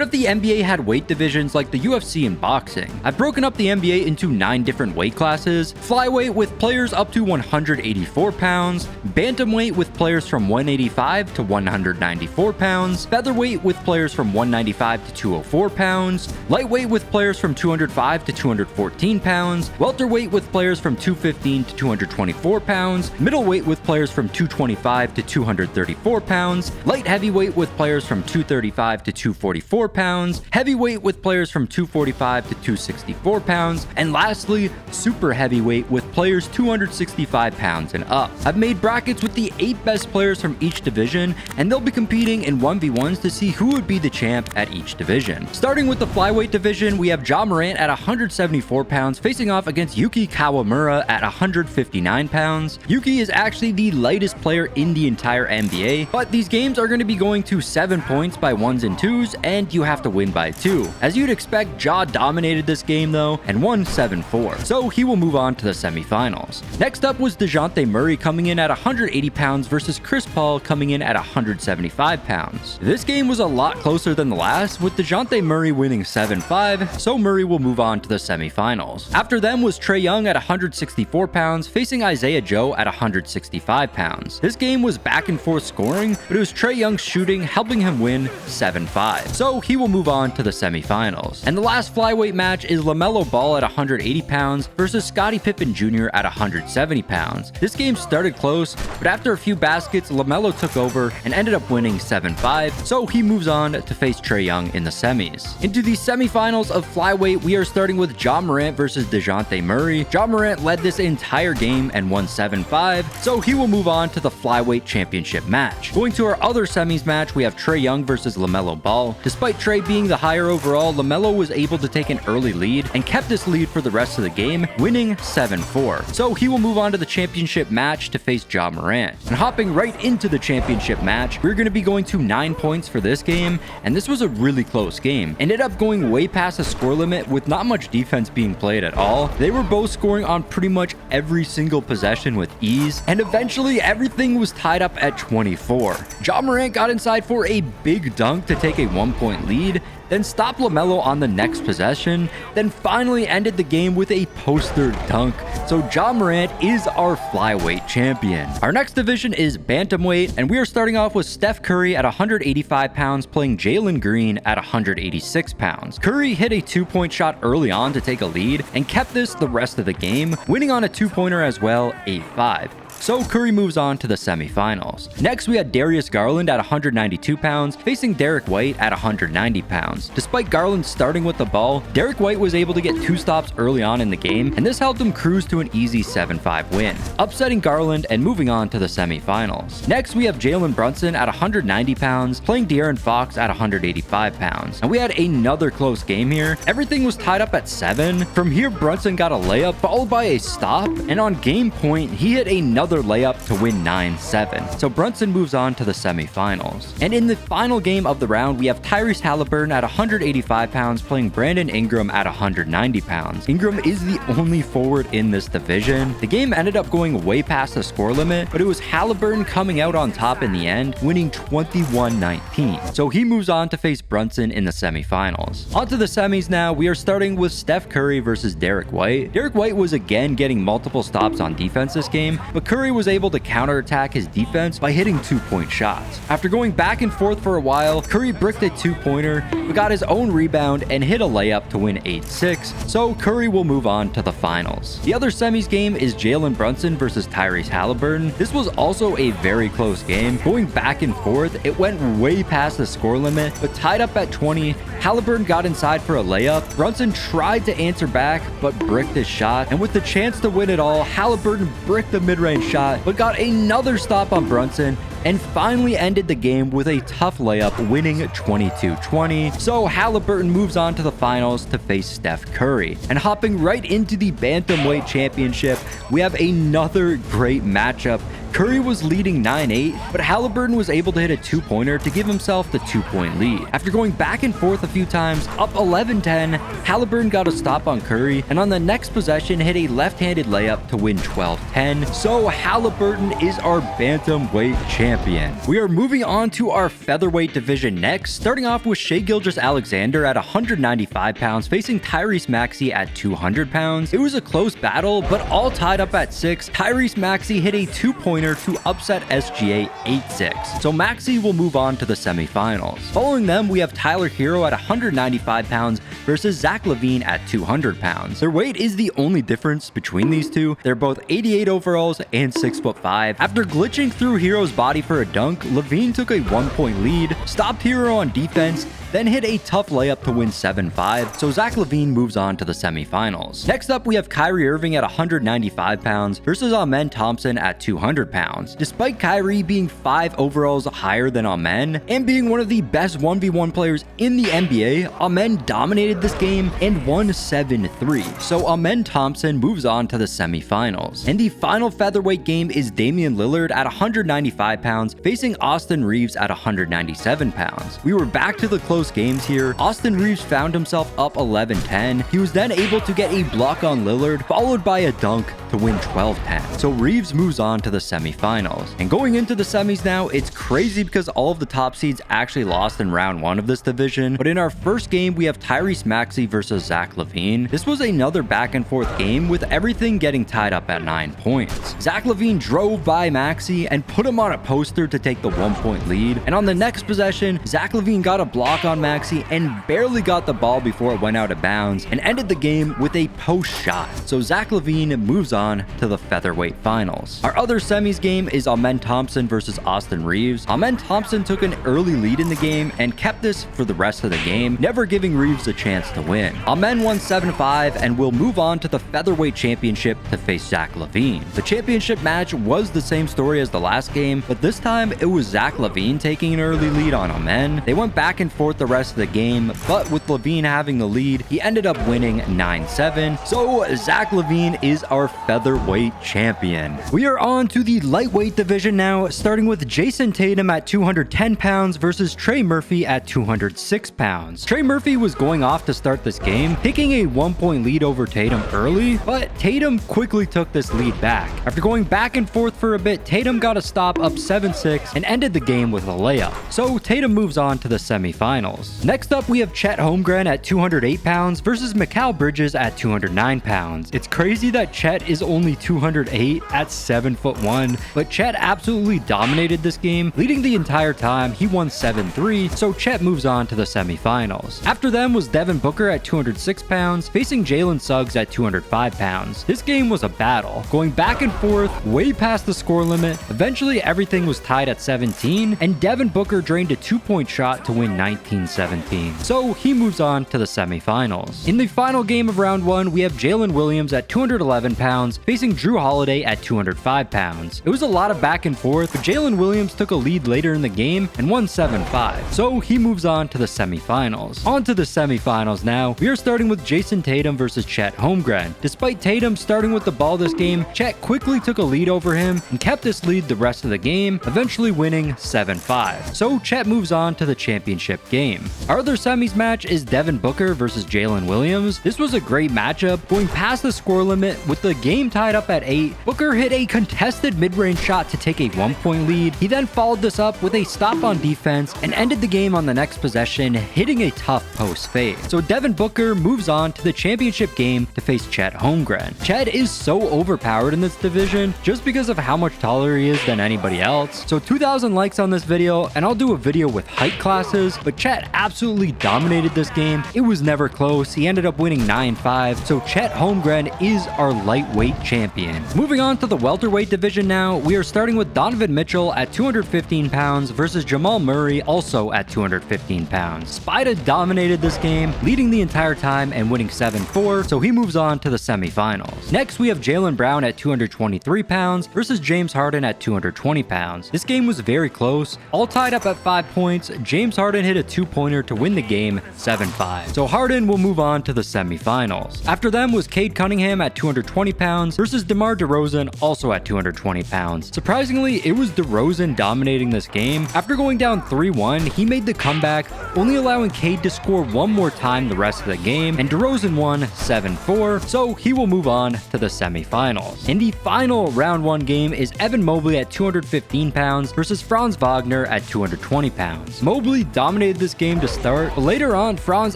What if the NBA had weight divisions like the UFC and boxing? I've broken up the NBA into 9 different weight classes: flyweight with players up to 184 pounds, bantamweight with players from 185 to 194 pounds, featherweight with players from 195 to 204 pounds, lightweight with players from 205 to 214 pounds, welterweight with players from 215 to 224 pounds, middleweight with players from 225 to 234 pounds, light heavyweight with players from 235 to 244 pounds, heavyweight with players from 245 to 264 pounds, and lastly, super heavyweight with players 265 pounds and up. I've made brackets with the 8 best players from each division, and they'll be competing in 1v1s to see who would be the champ at each division. Starting with the flyweight division, we have Ja Morant at 174 pounds facing off against Yuki Kawamura at 159 pounds. Yuki is actually the lightest player in the entire NBA, but these games are going to be going to 7 points by 1s and 2s, and you have to win by 2. As you'd expect, Ja dominated this game though and won 7-4, so he will move on to the semifinals. Next up was DeJounte Murray coming in at 180 pounds versus Chris Paul coming in at 175 pounds. This game was a lot closer than the last, with DeJounte Murray winning 7-5, so Murray will move on to the semifinals. After them was Trae Young at 164 pounds facing Isaiah Joe at 165 pounds. This game was back and forth scoring, but it was Trae Young's shooting helping him win 7-5, so he will move on to the semifinals. And the last flyweight match is LaMelo Ball at 180 pounds versus Scottie Pippen Jr. at 170 pounds. This game started close, but after a few baskets, LaMelo took over and ended up winning 7-5, so he moves on to face Trae Young in the semis. Into the semifinals of flyweight, we are starting with Ja Morant versus DeJounte Murray. Ja Morant led this entire game and won 7-5, so he will move on to the flyweight championship match. Going to our other semis match, we have Trae Young versus LaMelo Ball. Despite Trae being the higher overall, LaMelo was able to take an early lead and kept this lead for the rest of the game, winning 7-4. So he will move on to the championship match to face Ja Morant. And hopping right into the championship match, we're going to be going to 9 points for this game, and this was a really close game. Ended up going way past the score limit with not much defense being played at all. They were both scoring on pretty much every single possession with ease, and eventually everything was tied up at 24. Ja Morant got inside for a big dunk to take a 1-point lead, then stopped LaMelo on the next possession, then finally ended the game with a poster dunk. So Ja Morant is our flyweight champion. Our next division is Bantamweight, and we are starting off with Steph Curry at 185 pounds playing Jalen Green at 186 pounds. Curry hit a 2-point shot early on to take a lead and kept this the rest of the game, winning on a 2-pointer as well, 8-5. So Curry moves on to the semifinals. Next, we had Darius Garland at 192 pounds facing Derek White at 190 pounds. Despite Garland starting with the ball, Derek White was able to get 2 stops early on in the game, and this helped him cruise to an easy 7-5 win, upsetting Garland and moving on to the semifinals. Next, we have Jalen Brunson at 190 pounds playing De'Aaron Fox at 185 pounds. And we had another close game here. Everything was tied up at 7. From here, Brunson got a layup followed by a stop, and on game point, he hit another layup to win 9-7. So Brunson moves on to the semifinals. And in the final game of the round, we have Tyrese Halliburton at 185 pounds playing Brandon Ingram at 190 pounds. Ingram is the only forward in this division. The game ended up going way past the score limit, but it was Halliburton coming out on top in the end, winning 21-19. So he moves on to face Brunson in the semifinals. On to the semis now. We are starting with Steph Curry versus Derek White. Derek White was again getting multiple stops on defense this game, but Curry was able to counterattack his defense by hitting 2-point shots. After going back and forth for a while, Curry bricked a 2-pointer, but got his own rebound and hit a layup to win 8-6, so Curry will move on to the finals. The other semis game is Jalen Brunson versus Tyrese Halliburton. This was also a very close game. Going back and forth, it went way past the score limit, but tied up at 20. Halliburton got inside for a layup. Brunson tried to answer back, but bricked his shot, and with the chance to win it all, Halliburton bricked the mid-range shot, but got another stop on Brunson and finally ended the game with a tough layup, winning 22-20. So Halliburton moves on to the finals to face Steph Curry. And hopping right into the Bantamweight Championship, we have another great matchup Curry was leading 9-8, but Halliburton was able to hit a two-pointer to give himself the 2-point lead. After going back and forth a few times, up 11-10, Halliburton got a stop on Curry, and on the next possession hit a left-handed layup to win 12-10. So Halliburton is our bantamweight champion. We are moving on to our featherweight division next, starting off with Shai Gilgeous-Alexander at 195 pounds facing Tyrese Maxey at 200 pounds. It was a close battle, but all tied up at 6. Tyrese Maxey hit a two-pointer to upset SGA 8-6. So Maxey will move on to the semifinals. Following them, we have Tyler Hero at 195 pounds versus Zach LaVine at 200 pounds. Their weight is the only difference between these two. They're both 88 overalls and 6'5". After glitching through Hero's body for a dunk, LaVine took a 1-point lead, stopped Hero on defense, then hit a tough layup to win 7-5, so Zach LaVine moves on to the semifinals. Next up, we have Kyrie Irving at 195 pounds versus Amen Thompson at 200 pounds. Despite Kyrie being 5 overalls higher than Amen and being one of the best 1v1 players in the NBA, Amen dominated this game and won 7-3, so Amen Thompson moves on to the semifinals. And the final featherweight game is Damian Lillard at 195 pounds facing Austin Reeves at 197 pounds. We were back to the close games here. Austin Reeves found himself up 11-10. He was then able to get a block on Lillard, followed by a dunk to win 12-10. So Reeves moves on to the semifinals. And going into the semis now, it's crazy because all of the top seeds actually lost in round 1 of this division. But in our first game, we have Tyrese Maxey versus Zach LaVine. This was another back and forth game with everything getting tied up at 9 points. Zach LaVine drove by Maxey and put him on a poster to take the 1-point lead. And on the next possession, Zach LaVine got a block on Maxey and barely got the ball before it went out of bounds and ended the game with a post shot. So Zach LaVine moves on to the featherweight finals. Our other semis game is Amen Thompson versus Austin Reeves. Amen Thompson took an early lead in the game and kept this for the rest of the game, never giving Reeves a chance to win. Amen won 7-5 and will move on to the featherweight championship to face Zach LaVine. The championship match was the same story as the last game, but this time it was Zach LaVine taking an early lead on Amen. They went back and forth the rest of the game, but with LaVine having the lead, he ended up winning 9-7. So Zach LaVine is our featherweight champion. We are on to the lightweight division now, starting with Jason Tatum at 210 pounds versus Trey Murphy at 206 pounds. Trey Murphy was going off to start this game, taking a 1-point lead over Tatum early, but Tatum quickly took this lead back. After going back and forth for a bit, Tatum got a stop up 7-6 and ended the game with a layup. So Tatum moves on to the semifinals. Next up, we have Chet Holmgren at 208 pounds versus Mikal Bridges at 209 pounds. It's crazy that Chet is only 208 at 7'1", but Chet absolutely dominated this game, leading the entire time. He won 7-3, so Chet moves on to the semifinals. After them was Devin Booker at 206 pounds facing Jalen Suggs at 205 pounds. This game was a battle, going back and forth way past the score limit. Eventually, everything was tied at 17, and Devin Booker drained a 2-point shot to win 19-17. So he moves on to the semifinals. In the final game of round 1, we have Jalen Williams at 211 pounds facing Drew Holiday at 205 pounds. It was a lot of back and forth, but Jalen Williams took a lead later in the game and won 7-5. So he moves on to the semifinals. On to the semifinals now. We are starting with Jason Tatum versus Chet Holmgren. Despite Tatum starting with the ball this game, Chet quickly took a lead over him and kept this lead the rest of the game, eventually winning 7-5. So Chet moves on to the championship game. Our other semis match is Devin Booker versus Jalen Williams. This was a great matchup, going past the score limit with the game tied up at 8. Booker hit a contested mid-range shot to take a 1-point lead. He then followed this up with a stop on defense and ended the game on the next possession, hitting a tough post fade. So Devin Booker moves on to the championship game to face Chet Holmgren. Chet is so overpowered in this division just because of how much taller he is than anybody else. So 2,000 likes on this video and I'll do a video with height classes, but Chet absolutely dominated this game. It was never close. He ended up winning 9-5. So Chet Holmgren is our lightweight champion. Moving on to the welterweight division now, we are starting with Donovan Mitchell at 215 pounds versus Jamal Murray also at 215 pounds. Spida dominated this game, leading the entire time and winning 7-4, so he moves on to the semifinals. Next, we have Jaylen Brown at 223 pounds versus James Harden at 220 pounds. This game was very close, all tied up at 5 points. James Harden hit a 2-pointer to win the game 7-5. So Harden will move on to the semifinals. After them was Cade Cunningham at 220 pounds pounds versus DeMar DeRozan, also at 220 pounds. Surprisingly, it was DeRozan dominating this game. After going down 3-1, he made the comeback, only allowing Cade to score one more time the rest of the game, and DeRozan won 7-4, so he will move on to the semifinals. In the final round 1 game is Evan Mobley at 215 pounds versus Franz Wagner at 220 pounds. Mobley dominated this game to start, but later on, Franz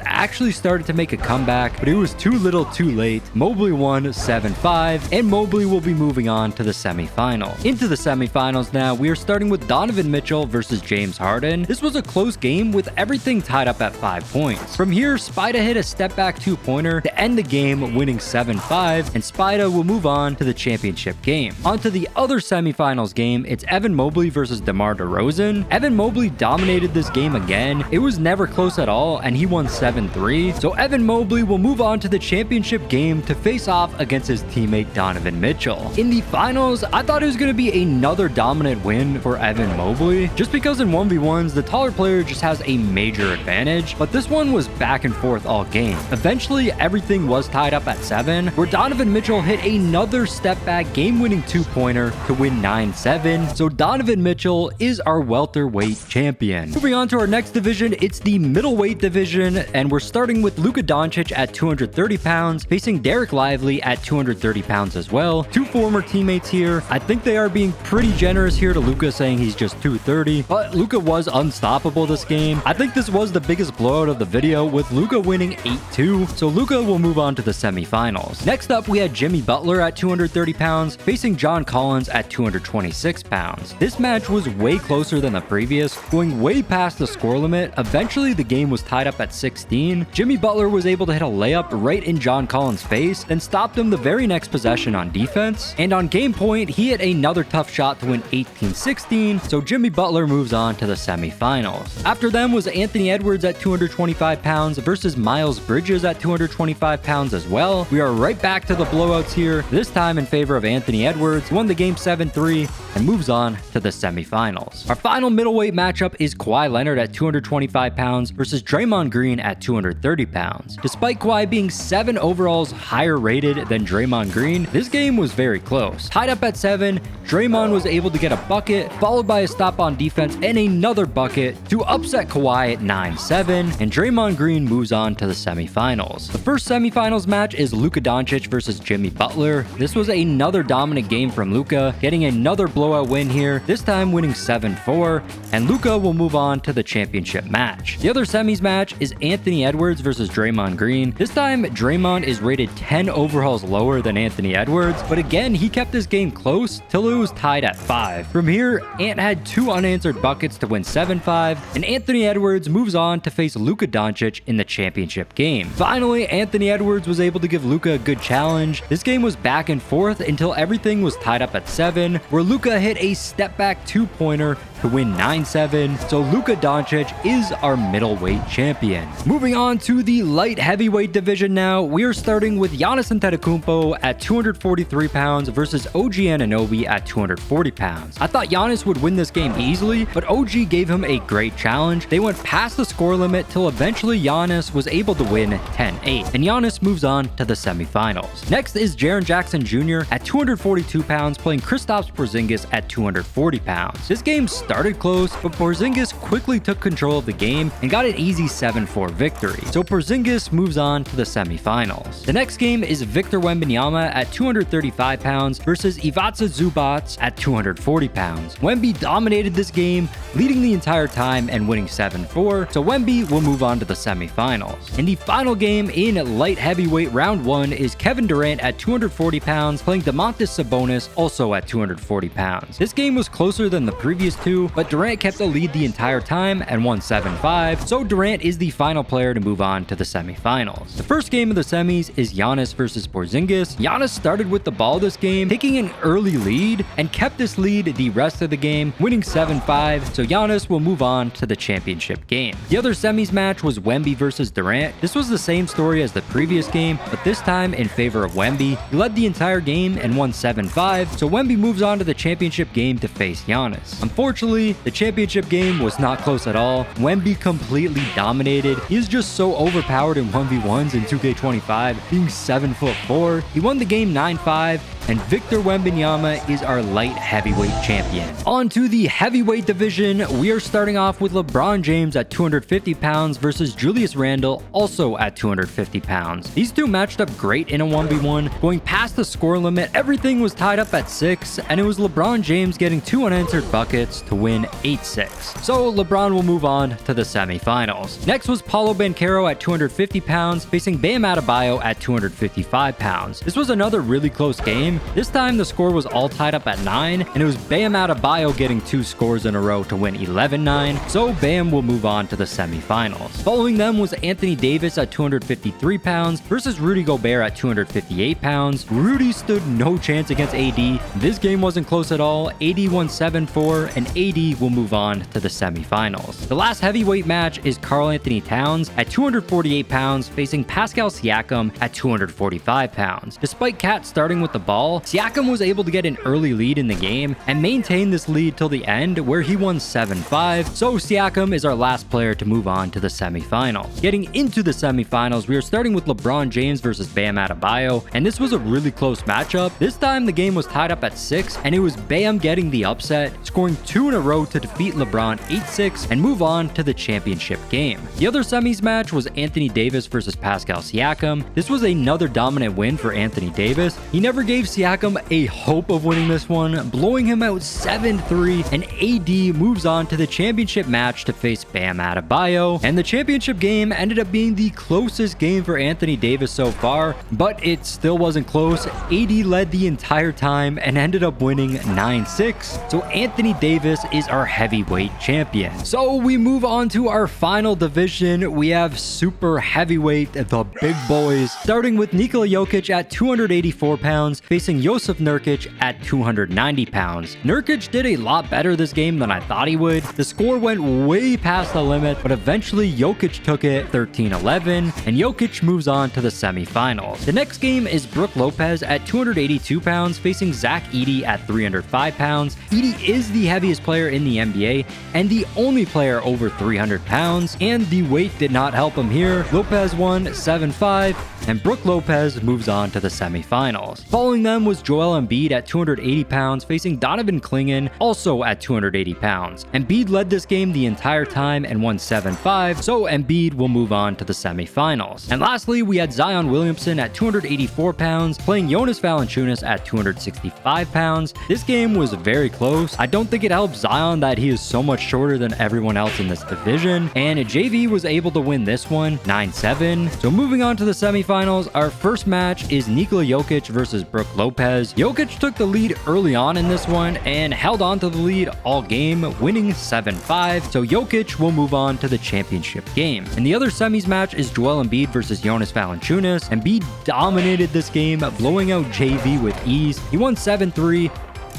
actually started to make a comeback, but it was too little too late. Mobley won 7-5, and Mobley will be moving on to the semifinals. Into the semifinals now, we are starting with Donovan Mitchell versus James Harden. This was a close game with everything tied up at 5 points. From here, Spida hit a step-back 2-pointer to end the game, winning 7-5, and Spida will move on to the championship game. On to the other semifinals game, it's Evan Mobley versus DeMar DeRozan. Evan Mobley dominated this game again. It was never close at all, and he won 7-3. So Evan Mobley will move on to the championship game to face off against his teammate Donovan Mitchell. In the finals, I thought it was going to be another dominant win for Evan Mobley, just because in 1v1s, the taller player just has a major advantage, but this one was back and forth all game. Eventually, everything was tied up at 7, where Donovan Mitchell hit another step-back game-winning 2-pointer to win 9-7, so Donovan Mitchell is our welterweight champion. Moving on to our next division, it's the middleweight division, and we're starting with Luka Doncic at 230 pounds, facing Derek Lively at 230 pounds as well. Two former teammates here. I think they are being pretty generous here to Luka, saying he's just 230, but Luka was unstoppable this game. I think this was the biggest blowout of the video, with Luka winning 8-2, so Luka will move on to the semifinals. Next up, we had Jimmy Butler at 230 pounds, facing John Collins at 226 pounds. This match was way closer than the previous, going way past the score limit. Eventually, the game was tied up at 16. Jimmy Butler was able to hit a layup right in John Collins' face, then stopped him the very next possession on defense. And on game point, he hit another tough shot to win 18-16, so Jimmy Butler moves on to the semifinals. After them was Anthony Edwards at 225 pounds versus Miles Bridges at 225 pounds as well. We are right back to the blowouts here, this time in favor of Anthony Edwards, won the game 7-3 and moves on to the semifinals. Our final middleweight matchup is Kawhi Leonard at 225 pounds versus Draymond Green at 230 pounds. Despite Kawhi being 7 overalls higher rated than Draymond Green, this game was very close. Tied up at 7, Draymond was able to get a bucket, followed by a stop on defense and another bucket to upset Kawhi at 9-7, and Draymond Green moves on to the semifinals. The first semifinals match is Luka Doncic versus Jimmy Butler. This was another dominant game from Luka, getting another blowout win here, this time winning 7-4, and Luka will move on to the championship match. The other semis match is Anthony Edwards versus Draymond Green. This time, Draymond is rated 10 overalls lower than Anthony Edwards, but again, he kept this game close till it was tied at 5. From here, Ant had 2 unanswered buckets to win 7-5, and Anthony Edwards moves on to face Luka Doncic in the championship game. Finally, Anthony Edwards was able to give Luka a good challenge. This game was back and forth until everything was tied up at 7, where Luka hit a step-back 2-pointer to win 9-7, so Luka Doncic is our middleweight champion. Moving on to the light heavyweight division now, we are starting with Giannis Antetokounmpo at 243 pounds versus OG Anunoby at 240 pounds. I thought Giannis would win this game easily, but OG gave him a great challenge. They went past the score limit till eventually Giannis was able to win 10-8, and Giannis moves on to the semifinals. Next is Jaren Jackson Jr. at 242 pounds playing Kristaps Porzingis at 240 pounds. This game started close, but Porzingis quickly took control of the game and got an easy 7-4 victory, so Porzingis moves on to the semifinals. The next game is Victor Wembanyama at 235 pounds versus Ivica Zubac at 240 pounds. Wemby dominated this game, leading the entire time and winning 7-4, so Wemby will move on to the semifinals. In the final game in light heavyweight round 1 is Kevin Durant at 240 pounds playing Domantas Sabonis also at 240 pounds. This game was closer than the previous two, but Durant kept the lead the entire time and won 7-5, so Durant is the final player to move on to the semifinals. The first game of the semis is Giannis versus Porzingis. Giannis started with the ball this game, taking an early lead, and kept this lead the rest of the game, winning 7-5, so Giannis will move on to the championship game. The other semis match was Wemby versus Durant. This was the same story as the previous game, but this time in favor of Wemby. He led the entire game and won 7-5, so Wemby moves on to the championship game to face Giannis. Unfortunately, Actually, the championship game was not close at all. Wemby completely dominated. He is just so overpowered in 1v1s in 2K25, being 7'4". He won the game 9-5, and Victor Wembanyama is our light heavyweight champion. On to the heavyweight division, we are starting off with LeBron James at 250 pounds versus Julius Randle, also at 250 pounds. These two matched up great in a 1v1, going past the score limit. Everything was tied up at 6, and it was LeBron James getting 2 unanswered buckets to win 8-6. So LeBron will move on to the semifinals. Next was Paulo Banchero at 250 pounds, facing Bam Adebayo at 255 pounds. This was another really close game. This time the score was all tied up at 9, and it was Bam Adebayo getting 2 scores in a row to win 11-9, so Bam will move on to the semifinals. Following them was Anthony Davis at 253 pounds versus Rudy Gobert at 258 pounds. Rudy stood no chance against AD. This game wasn't close at all. AD won 7-4, and AD will move on to the semifinals. The last heavyweight match is Karl Anthony Towns at 248 pounds facing Pascal Siakam at 245 pounds. Despite Cat starting with the ball, Siakam was able to get an early lead in the game and maintain this lead till the end, where he won 7-5. So Siakam is our last player to move on to the semifinals. Getting into the semifinals, we are starting with LeBron James versus Bam Adebayo, and this was a really close matchup. This time the game was tied up at 6, and it was Bam getting the upset, scoring 2 in a row to defeat LeBron 8-6 and move on to the championship game. The other semis match was Anthony Davis versus Pascal Siakam. This was another dominant win for Anthony Davis. He never gave Siakam a hope of winning this one, blowing him out 7-3, and AD moves on to the championship match to face Bam Adebayo. And the championship game ended up being the closest game for Anthony Davis so far, but it still wasn't close. AD led the entire time and ended up winning 9-6. So Anthony Davis is our heavyweight champion. So we move on to our final division. We have super heavyweight, the big boys, starting with Nikola Jokic at 284 pounds, facing Jusuf Nurkic at 290 pounds. Nurkic did a lot better this game than I thought he would. The score went way past the limit, but eventually Jokic took it 13-11, and Jokic moves on to the semifinals. The next game is Brook Lopez at 282 pounds, facing Zach Edey at 305 pounds. Edey is the heaviest player in the NBA and the only player over 300 pounds, and the weight did not help him here. Lopez won 7-5, and Brook Lopez moves on to the semifinals. Following them was Joel Embiid at 280 pounds, facing Donovan Clingan, also at 280 pounds. Embiid led this game the entire time and won 7-5, so Embiid will move on to the semifinals. And lastly, we had Zion Williamson at 284 pounds, playing Jonas Valanciunas at 265 pounds. This game was very close. I don't think it helps Zion that he is so much shorter than everyone else in this division, and JV was able to win this one 9-7. So moving on to the semifinals, our first match is Nikola Jokic versus Brook Lopez. Jokic took the lead early on in this one and held on to the lead all game, winning 7-5. So Jokic will move on to the championship game. And the other semis match is Joel Embiid versus Jonas Valanciunas. Embiid dominated this game, blowing out JV with ease. He won 7-3.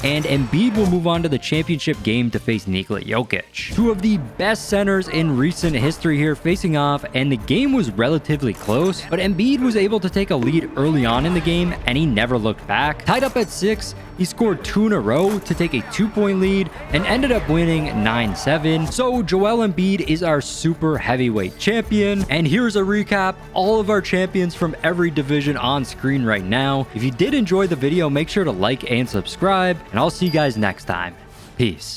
And Embiid will move on to the championship game to face Nikola Jokic. Two of the best centers in recent history here facing off, and the game was relatively close, but Embiid was able to take a lead early on in the game, and he never looked back. Tied up at 6, he scored 2 in a row to take a 2-point lead and ended up winning 9-7. So Joel Embiid is our super heavyweight champion. And here's a recap, all of our champions from every division on screen right now. If you did enjoy the video, make sure to like and subscribe, and I'll see you guys next time. Peace.